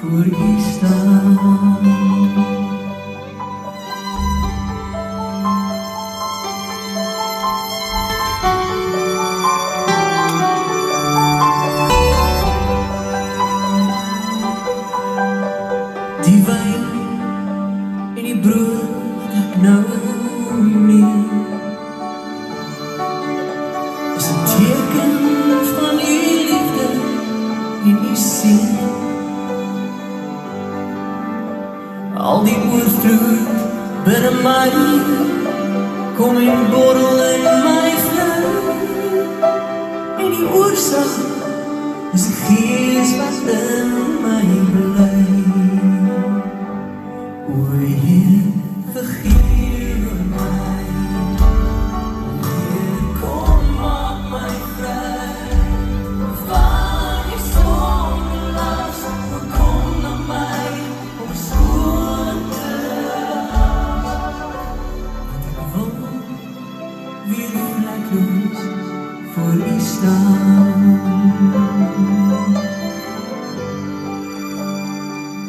voor u staan. Die wijn en die brood dat nou nie is 'n teken van die liefde en die sien. Al die oorvloed binne my kom en borrel in my vloed. En die oorsaak is die gees wat in my bly. O Heer, vergewe my. Heer, kom maak my vry van die sondelas. Kom na my om skoon te was. Want ek wil weer vlekloos voor u staan.